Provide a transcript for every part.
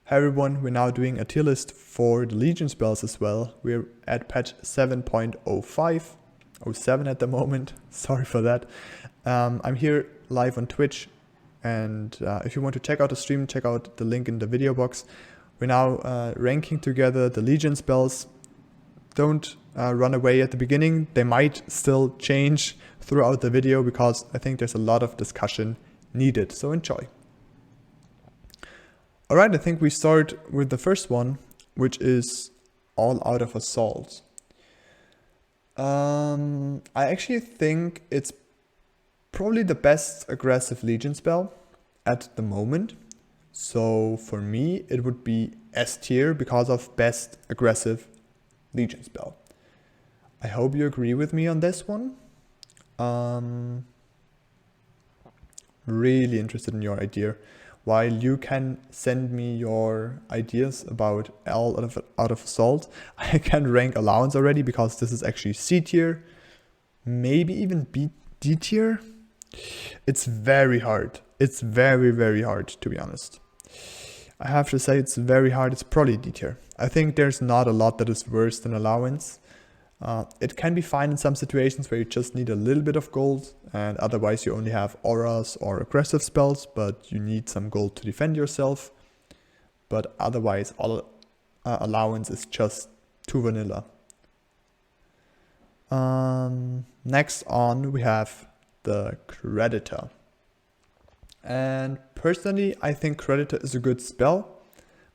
Hi everyone, we're now doing a tier list for the Legion spells as well. We're at patch 7.05, 07 at the moment, sorry for that. I'm here live on Twitch, and if you want to check out the stream, check out the link in the video box. We're now ranking together the Legion spells. Don't run away at the beginning, they might still change throughout the video because I think there's a lot of discussion needed, so enjoy. Alright, I think we start with the first one, which is All Out of Assault. I actually think it's probably the best aggressive Legion spell at the moment. So for me, it would be S tier because of best aggressive Legion spell. I hope you agree with me on this one. Really interested in your idea. While you can send me your ideas about All out of Assault, I can rank Allowance already because this is actually C tier, maybe even D tier. It's very hard. It's very hard, to be honest. I have to say it's very hard. It's probably D tier. I think there's not a lot that is worse than Allowance. It can be fine in some situations where you just need a little bit of gold and otherwise you only have auras or aggressive spells, but you need some gold to defend yourself. But otherwise, all Allowance is just too vanilla. Next on we have the Creditor. And personally, I think Creditor is a good spell,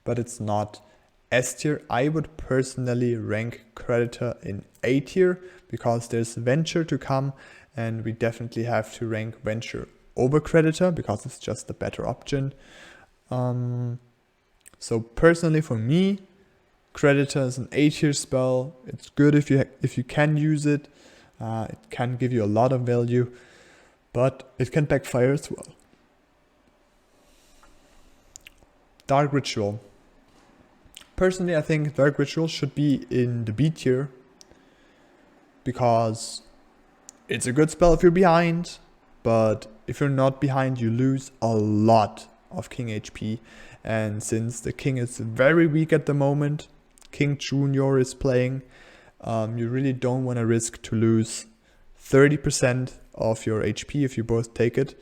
but it's not S tier. I would personally rank Creditor in A tier because there's Venture to come and we definitely have to rank Venture over Creditor because it's just a better option. So personally for me, Creditor is an A tier spell. It's good if you can use it. It can give you a lot of value, but it can backfire as well. Dark Ritual. Personally, I think Dark Ritual should be in the B tier because it's a good spell if you're behind, but if you're not behind, you lose a lot of King HP. And since the King is very weak at the moment, King Junior is playing, you really don't want to risk to lose 30% of your HP if you both take it.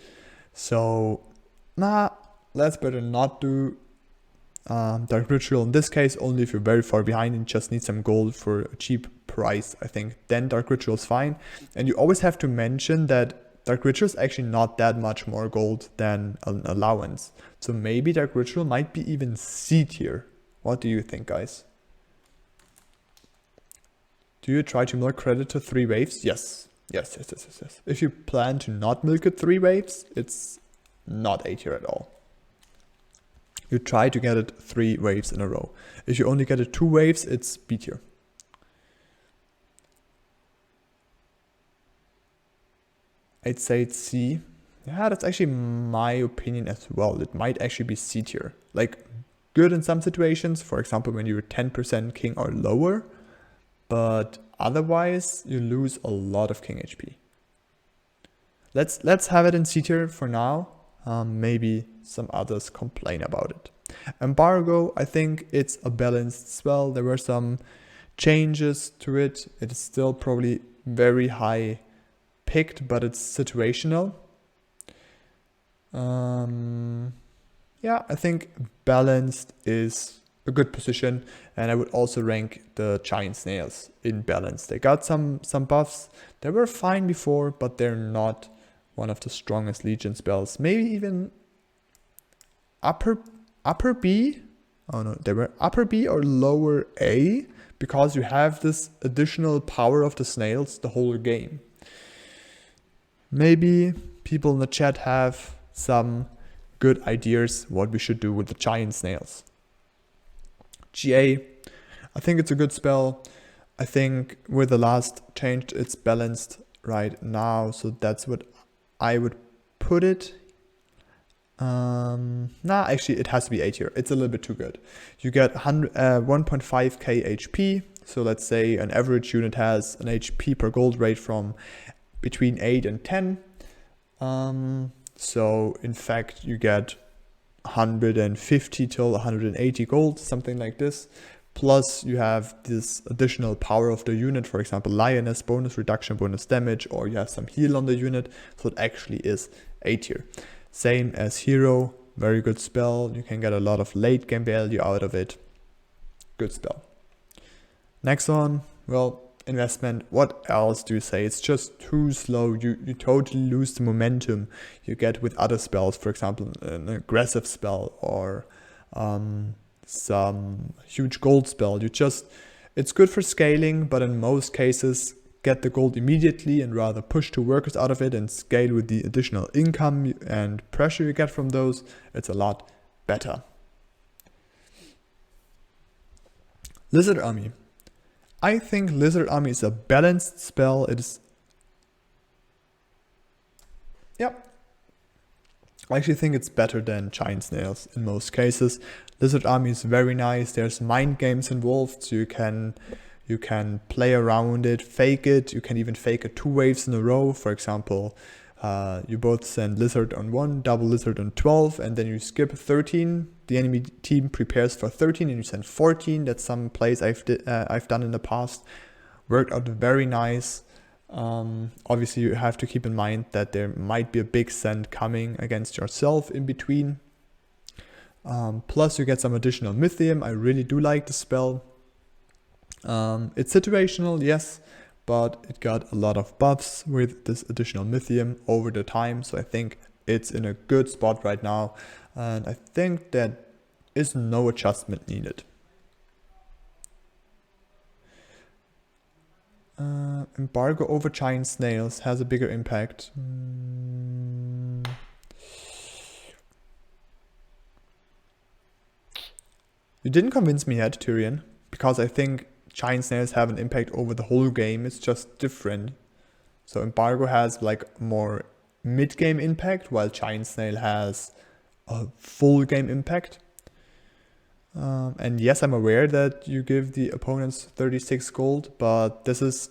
So, let's better not do Dark Ritual in this case, only if you're very far behind and just need some gold for a cheap price, I think. Then Dark Ritual is fine. And you always have to mention that Dark Ritual is actually not that much more gold than an Allowance. So maybe Dark Ritual might be even C tier. What do you think, guys? Do you try to milk Creditor 3 waves? Yes. Yes. If you plan to not milk it 3 waves, it's not A tier at all. You try to get it 3 waves in a row. If you only get it 2 waves, it's B tier. I'd say it's C. Yeah, that's actually my opinion as well. It might actually be C tier. Like, good in some situations, for example, when you're 10% King or lower, but otherwise you lose a lot of King HP. Let's have it in C tier for now. Maybe some others complain about it. Embargo, I think it's a balanced spell. There were some changes to it. It is still probably very high picked, but it's situational. Yeah, I think balanced is a good position, and I would also rank the Giant Snails in balance. They got some buffs. They were fine before, but they're not one of the strongest Legion spells. Maybe even upper B. Oh no, they were upper B or lower A because you have this additional power of the snails the whole game. Maybe people in the chat have some good ideas what we should do with the Giant Snails. GA, I think it's a good spell. I think with the last change it's balanced right now, so that's what I would put it. Actually it has to be A tier. It's a little bit too good. You get 1.5k HP. So let's say an average unit has an HP per gold rate from between 8 and 10. So in fact you get 150 till 180 gold, something like this. Plus you have this additional power of the unit, for example, Lioness, bonus reduction, bonus damage, or you have some heal on the unit, so it actually is A tier. Same as Hero, very good spell, you can get a lot of late game value out of it, good spell. Next one, well, investment, what else do you say? It's just too slow, you totally lose the momentum you get with other spells, for example, an aggressive spell or some huge gold spell. It's good for scaling, but in most cases get the gold immediately and rather push two workers out of it and scale with the additional income and pressure you get from those. It's a lot better. Lizard Army. I think Lizard Army is a balanced spell. It is... Yep. I actually think it's better than Giant Snails in most cases. Lizard Army is very nice. There's mind games involved, so you can play around it, fake it. You can even fake it 2 waves in a row. For example, you both send Lizard on 1, double Lizard on 12, and then you skip 13. The enemy team prepares for 13 and you send 14. That's some plays I've done in the past. Worked out very nice. Obviously you have to keep in mind that there might be a big send coming against yourself in between. Plus you get some additional Mythium. I really do like the spell. It's situational, yes, but it got a lot of buffs with this additional Mythium over the time, so I think it's in a good spot right now, and I think that is no adjustment needed. Embargo over Giant Snails has a bigger impact. You didn't convince me yet, Tyrion, because I think Giant Snails have an impact over the whole game. It's just different. So Embargo has like more mid-game impact, while Giant Snail has a full game impact. And yes, I'm aware that you give the opponents 36 gold, but this is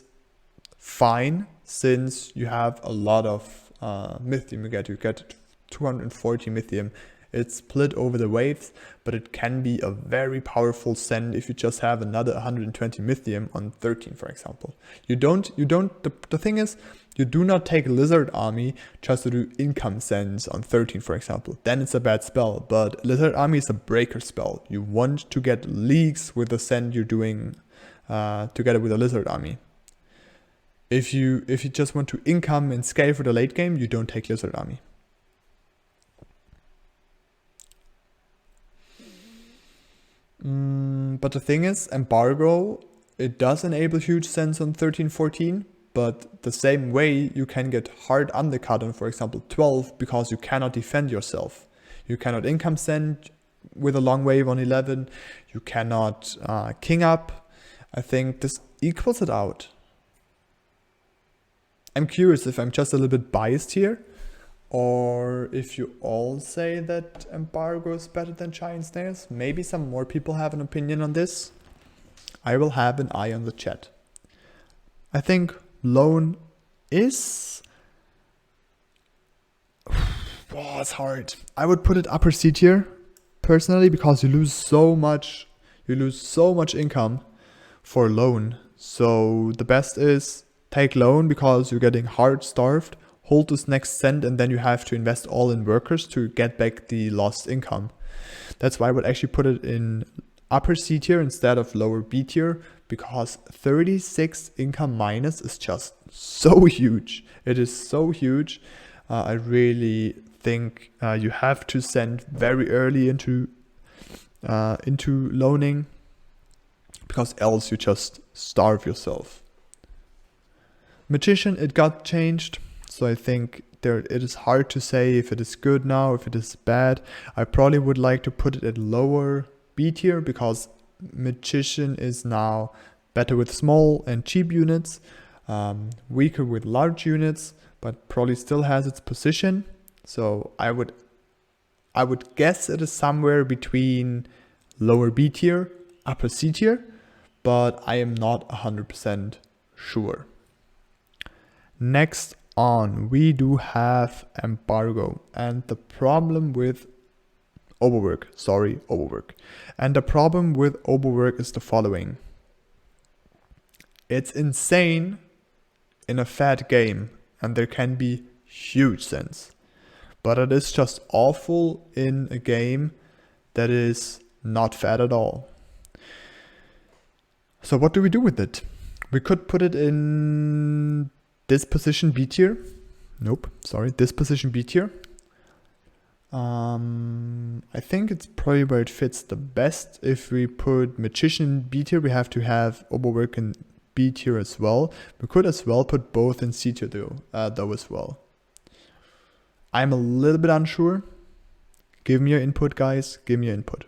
fine since you have a lot of Mythium. You get 240 Mythium. It's split over the waves, but it can be a very powerful send if you just have another 120 Mythium on 13, for example. The thing is, you do not take Lizard Army just to do income sends on 13, for example. Then it's a bad spell, but Lizard Army is a breaker spell. You want to get leagues with the send you're doing together with a Lizard Army. If you just want to income and scale for the late game, you don't take Lizard Army. But the thing is, Embargo, it does enable huge sends on 13, 14, but the same way you can get hard undercut on, for example, 12, because you cannot defend yourself. You cannot income send with a long wave on 11. You cannot king up. I think this equals it out. I'm curious if I'm just a little bit biased here, or if you all say that Embargo is better than Giant Snails. Maybe some more people have an opinion on this. I will have an eye on the chat. I think Lone is... Oh, it's hard. I would put it upper C tier, personally, because you lose so much income for Lone. So the best is take Lone because you're getting hard starved. Hold this next send, and then you have to invest all in workers to get back the lost income. That's why I would actually put it in upper C tier instead of lower B tier, because 36 income minus is just so huge. It is so huge. I really think you have to send very early into loaning, because else you just starve yourself. Magician, it got changed. So I think it is hard to say if it is good now, if it is bad. I probably would like to put it at lower B tier, because Magician is now better with small and cheap units, weaker with large units, but probably still has its position. So I would guess it is somewhere between lower B tier, upper C tier, but I am not 100% sure. Next on, we do have Embargo, and the problem with Overwork, sorry, overwork. And the problem with overwork is the following. It's insane in a fat game, and there can be huge sense. But it is just awful in a game that is not fat at all. So what do we do with it? We could put it in this position B tier. Nope, sorry, this position B tier. I think it's probably where it fits the best. If we put Magician in B tier, we have to have Overwork in B tier as well. We could as well put both in C tier though as well. I'm a little bit unsure. Give me your input, guys. Give me your input.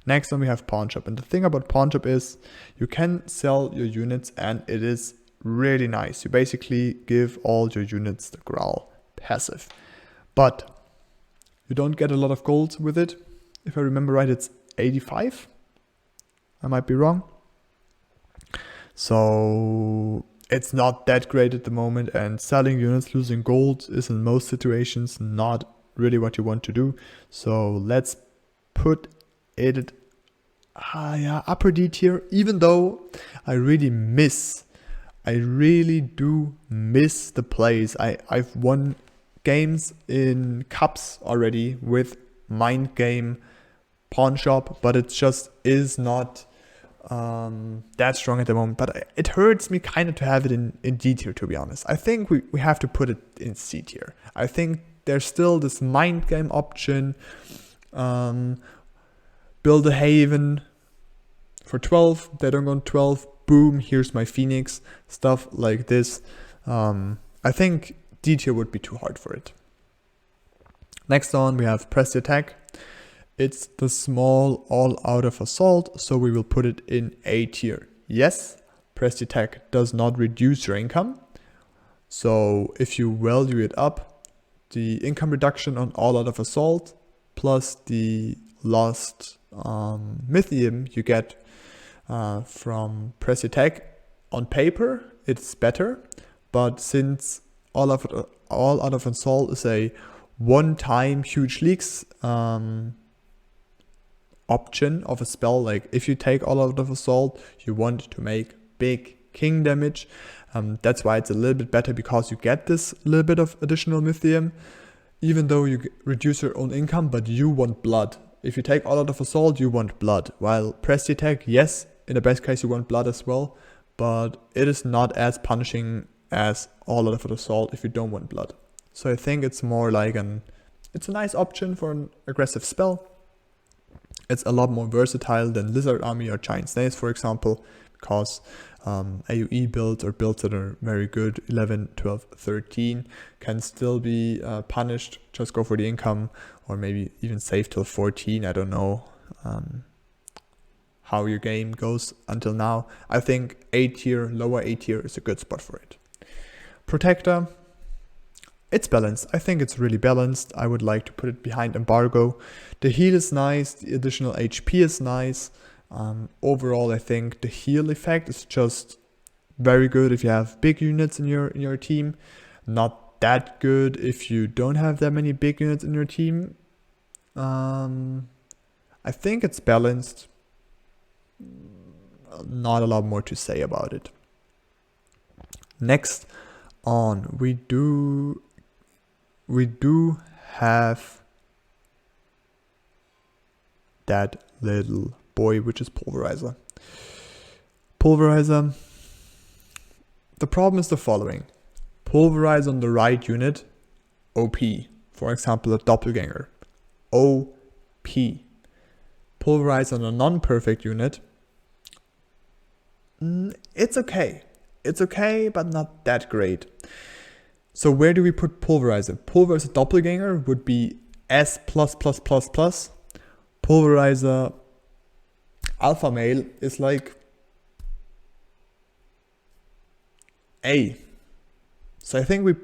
Next one we have Pawn Shop. And the thing about Pawn Shop is you can sell your units and it is really nice. You basically give all your units the growl passive. But you don't get a lot of gold with it. If I remember right, it's 85. I might be wrong. So it's not that great at the moment, and selling units, losing gold is in most situations not really what you want to do. So let's put it at upper D tier, even though I really do miss the plays. I've won games in cups already with Mind Game Pawn Shop, but it just is not that strong at the moment. But it hurts me kind of to have it in D tier, to be honest. I think we have to put it in C tier. I think there's still this Mind Game option. Build a Haven for 12. They don't go on 12. Boom, here's my Phoenix. Stuff like this. I think D tier would be too hard for it. Next on we have Press the Attack. It's the small all out of assault, so we will put it in A tier. Yes, Press the Attack does not reduce your income. So if you value it up, the income reduction on all out of assault plus the lost Mythium you get from Press the Attack, on paper it's better, but since all out of assault is a one-time huge leaks option of a spell, like if you take all out of assault, you want to make big king damage. That's why it's a little bit better, because you get this little bit of additional Mythium, even though you reduce your own income, but you want blood. If you take all out of assault, you want blood. While Press the Attack, yes, in the best case you want blood as well, but it is not as punishing as all out of assault if you don't want blood. So I think it's more like it's a nice option for an aggressive spell. It's a lot more versatile than Lizard Army or Giant Snails, for example, because AoE builds or builds that are very good, 11, 12, 13, can still be punished. Just go for the income, or maybe even save till 14. I don't know how your game goes until now. I think A tier, lower A tier is a good spot for it. Protector, it's balanced. I think it's really balanced. I would like to put it behind Embargo. The heal is nice, the additional HP is nice. Overall, I think the heal effect is just very good if you have big units in your team. Not that good if you don't have that many big units in your team. I think it's balanced. Not a lot more to say about it. Next on, we do have that little boy, which is Pulverizer. Pulverizer, the problem is the following. Pulverize on the right unit, OP. For example, a Doppelganger, OP. Pulverize on a non-perfect unit, it's okay. It's okay, but not that great. So where do we put Pulverizer? Pulverizer Doppelganger would be S++++. Pulverizer Alpha Male is like A. So I think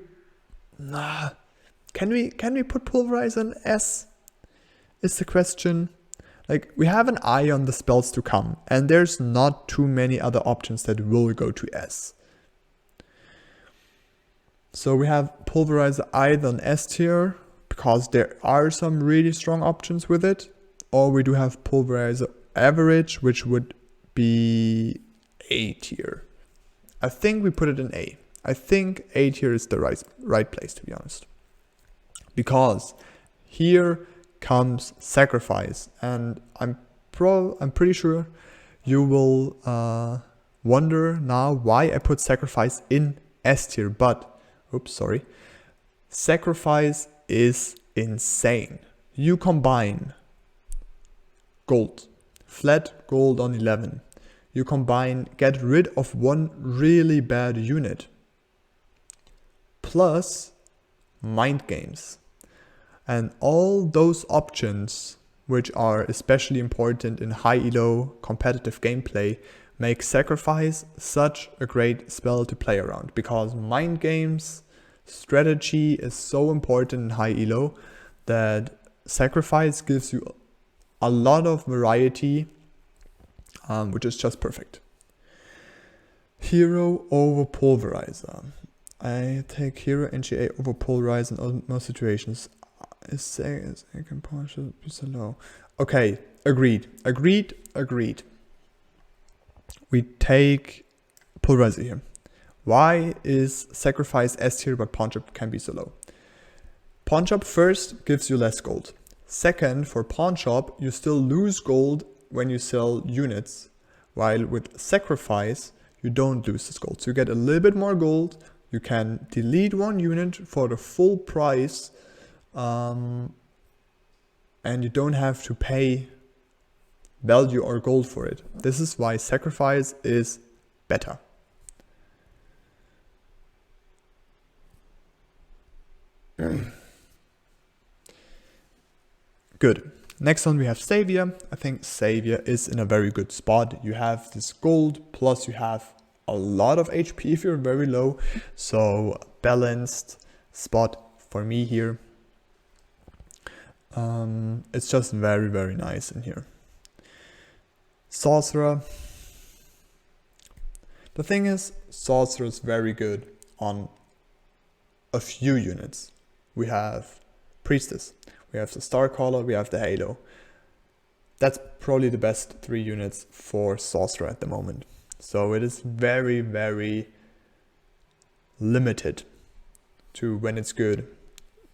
can we put Pulverizer in S? Is the question. Like, we have an eye on the spells to come, and there's not too many other options that will go to S. So we have Pulverizer either on S tier, because there are some really strong options with it. or we do have Pulverizer average, which would be A tier. I think we put it in A. I think A tier is the right place, to be honest. Because here comes Sacrifice, and I'm pretty sure you will wonder now why I put Sacrifice in S tier, but oops, sorry. Sacrifice is insane. You combine gold, flat gold on 11. You combine get rid of one really bad unit, plus mind games. And all those options, which are especially important in high elo competitive gameplay, make Sacrifice such a great spell to play around, because mind games, strategy is so important in high elo that Sacrifice gives you a lot of variety, which is just perfect. Hero over Pulverizer. I take Hero NGA over Pulverizer in all most situations. I can punch it be so low. Okay, agreed. We take Pulverizer here. Why is Sacrifice S tier but Punch Up can be so low? Punch Up first gives you less gold. Second, for Pawn Shop, you still lose gold when you sell units, while with Sacrifice, you don't lose this gold. So you get a little bit more gold, you can delete one unit for the full price, and you don't have to pay value or gold for it. This is why Sacrifice is better. Good. Next one we have Stevia. I think Stevia is in a very good spot. You have this gold, plus you have a lot of HP if you're very low. So balanced spot for me here. It's just very, very nice in here. Sorcerer. The thing is, Sorcerer is very good on a few units. We have Priestess, we have the Starcaller, we have the Halo. That's probably the best 3 units for Sorcerer at the moment. So it is very, very limited to when it's good.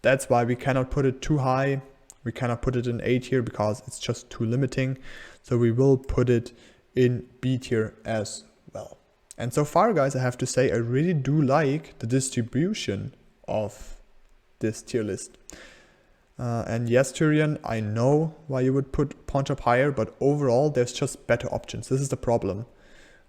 That's why we cannot put it too high. We cannot put it in A tier because it's just too limiting. So we will put it in B tier as well. And so far, guys, I have to say I really do like the distribution of this tier list. And yes, Tyrion, I know why you would put Pawn Shop higher, but overall there's just better options. This is the problem.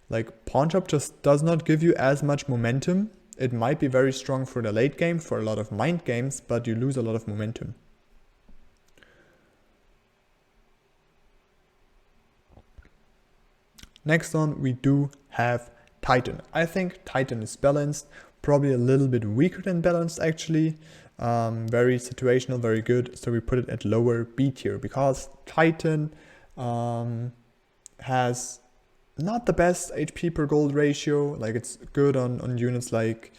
Like, Pawn Shop just does not give you as much momentum. It might be very strong for the late game, for a lot of mind games, but you lose a lot of momentum. Next on, we do have Titan. I think Titan is balanced, probably a little bit weaker than balanced actually. Very situational, very good. So we put it at lower B tier because Titan has not the best HP per gold ratio. Like, it's good on units like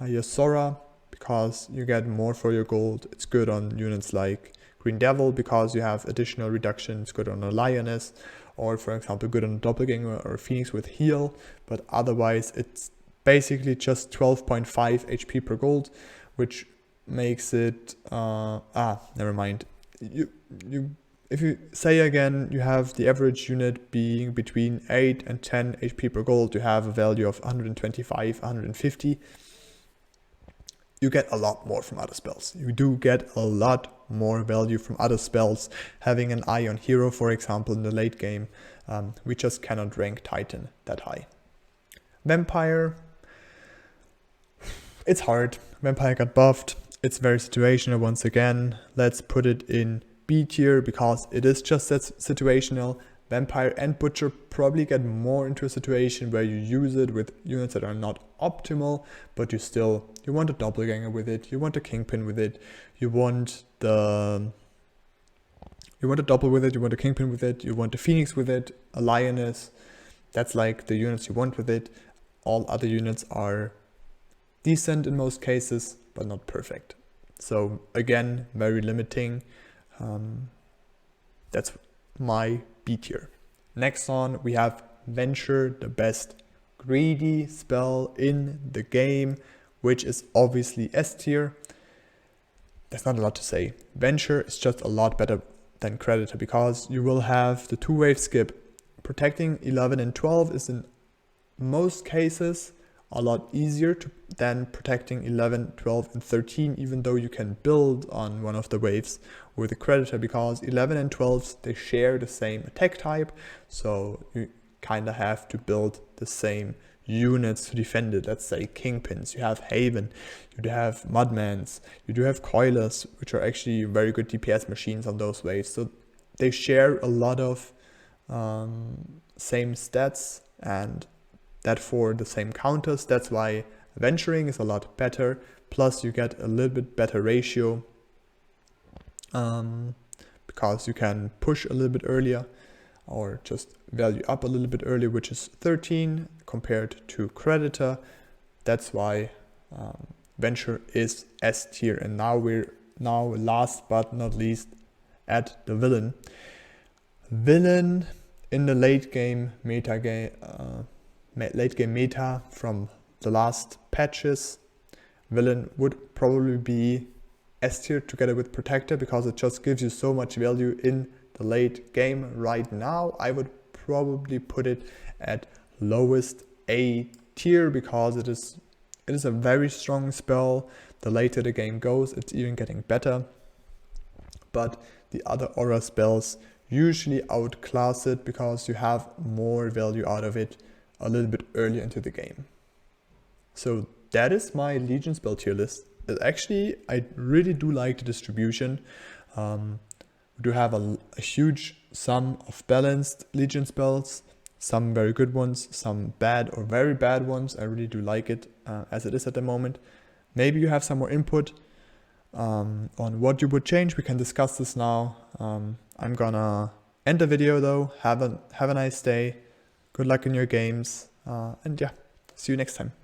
your Sora because you get more for your gold. It's good on units like Green Devil because you have additional reduction. It's good on a Lioness, or for example good on a Doppelganger or a Phoenix with heal. But otherwise it's basically just 12.5 HP per gold, which makes it never mind. If you say again you have the average unit being between 8 and 10 HP per gold, you have a value of 125, 150. You get a lot more from other spells. You do get a lot more value from other spells. Having an eye on hero, for example, in the late game, we just cannot rank Titan that high. Vampire, it's hard. Vampire got buffed. It's very situational once again. Let's put it in B tier because it is just that situational. Vampire and Butcher probably get more into a situation where you use it with units that are not optimal, but you want a Doppelganger with it, you want a Kingpin with it, you want a Doppel with it, you want a Kingpin with it, you want a Phoenix with it, a Lioness. That's like the units you want with it. All other units are decent in most cases, but not perfect. So again, very limiting. That's my B tier. Next on we have Venture, the best greedy spell in the game, which is obviously S tier. There's not a lot to say. Venture is just a lot better than Creditor because you will have the 2-wave skip. Protecting 11 and 12 is in most cases a lot easier than protecting 11, 12 and 13, even though you can build on one of the waves with a Creditor, because 11 and 12, they share the same attack type, so you kind of have to build the same units to defend it. Let's say Kingpins, you have Haven, you do have Mudmans, you do have Coilers, which are actually very good DPS machines on those waves, so they share a lot of same stats and that for the same counters. That's why venturing is a lot better. Plus you get a little bit better ratio because you can push a little bit earlier or just value up a little bit earlier, which is 13 compared to Creditor. That's why Venture is S tier. And now we're last but not least at the Villain. Villain in the late game meta from the last patches, Villain would probably be S tier together with Protector because it just gives you so much value in the late game. Right now I would probably put it at lowest A tier because it is a very strong spell. The later the game goes, it's even getting better, but the other aura spells usually outclass it because you have more value out of it a little bit earlier into the game. So that is my Legion spell tier list. Actually, I really do like the distribution. We do have a huge sum of balanced Legion spells, some very good ones, some bad or very bad ones. I really do like it as it is at the moment. Maybe you have some more input on what you would change. We can discuss this now. I'm gonna end the video though. Have a nice day. Good luck in your games, and yeah, see you next time.